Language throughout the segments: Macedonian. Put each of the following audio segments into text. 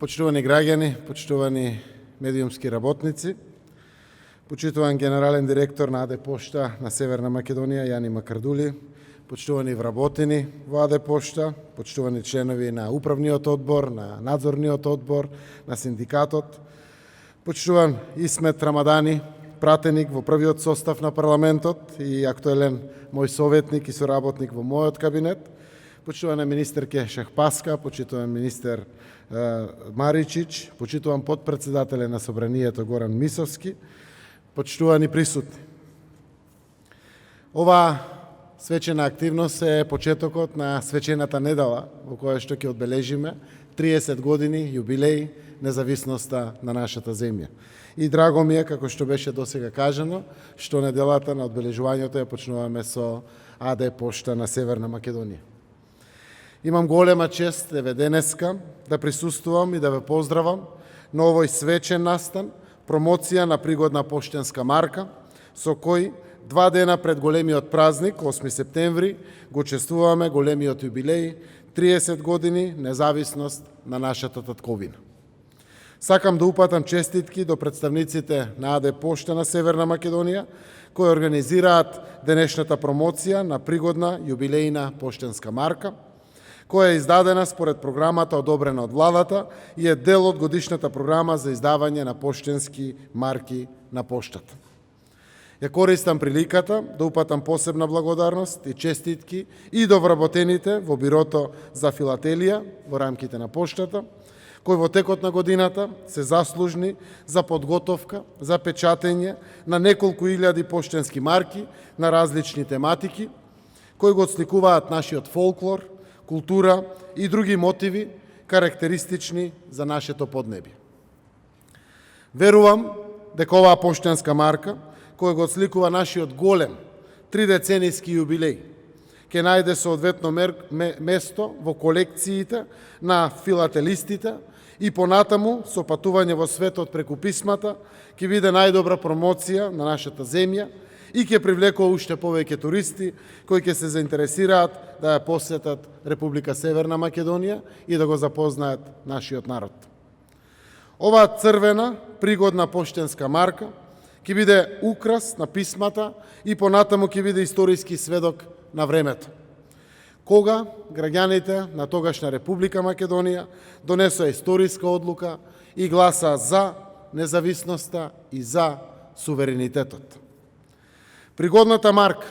Почитувани граѓани, почитувани медиумски работници, почитуван генерален директор на АД Пошта на Северна Македонија, Јани Макардули, почитувани вработени во АД Пошта, почитувани членови на Управниот одбор, на Надзорниот одбор, на синдикатот, почитуван Исмет Рамадани, пратеник во првиот состав на парламентот и актуелен мој советник и соработник во мојот кабинет, почитувана министерке Шахпаска, почитуван министер Маричич, почитуван подпредседателе на Собранието Горан Мисовски, почитувани присутни. Ова свечена активност е почетокот на свечената недела во која што ќе одбележиме 30 години јубилеј независноста на нашата земја. И драго ми е, како што беше досега кажано, што неделата на одбележувањето ја почнуваме со АД Пошта на Северна Македонија. Имам голема чест еве денеска да присуствувам и да ве поздравам на овој свечен настан, промоција на пригодна поштенска марка, со кој 2 дена пред големиот празник, 8 септември, го чествуваме големиот јубилеј, 30 години независност на нашата татковина. Сакам да упатам честитки до представниците на АД Пошта на Северна Македонија, кои организираат денешната промоција на пригодна јубилејна поштенска марка, која е издадена според програмата одобрена од владата и е дел од годишната програма за издавање на поштенски марки на поштата. Ја користам приликата да упатам посебна благодарност и честитки и до вработените во Бирото за филателија во рамките на поштата, кои во текот на годината се заслужни за подготовка, за печатење на неколку илјади поштенски марки на различни тематики, кои го отсликуваат нашиот фолклор, култура и други мотиви карактеристични за нашето поднебие. Верувам дека оваа поштенска марка, која го отсликува нашиот голем 3-деценијски јубилеј, ќе најде соодветно место во колекциите на филателистите и понатаму со патување во светот преку писмата ќе биде најдобра промоција на нашата земја и ќе привлекува уште повеќе туристи кои ќе се заинтересираат да ја посетат Република Северна Македонија и да го запознаат нашиот народ. Оваа црвена, пригодна поштенска марка ќе биде украс на писмата и понатаму ќе биде историски сведок на времето, кога граѓаните на тогашна Република Македонија донесоа историска одлука и гласа за независноста и за суверенитетот. Пригодната марка,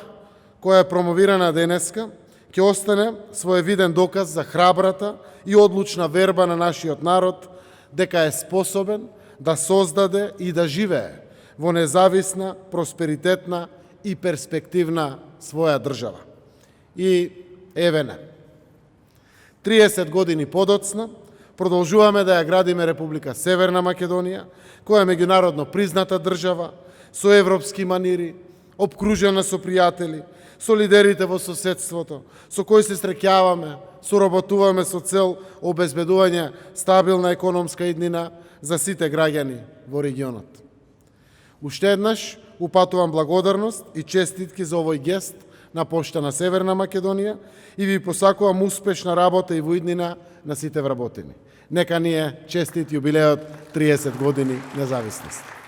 која е промовирана денеска, ќе остане своевиден доказ за храбрата и одлучна верба на нашиот народ дека е способен да создаде и да живее во независна, просперитетна и перспективна своја држава. И еве не. 30 години подоцна продолжуваме да ја градиме Република Северна Македонија, која е меѓународно призната држава, со европски манири, обкружена со пријатели, со лидерите во соседството, со кои се среќаваме, соработуваме со цел обезбедување стабилна економска иднина за сите граѓани во регионот. Уште еднаш упатувам благодарност и честитки за овој гест на Пошта на Северна Македонија и ви посакувам успешна работа и во иднина на сите вработени. Нека ни е честит јубилеот 30 години независност.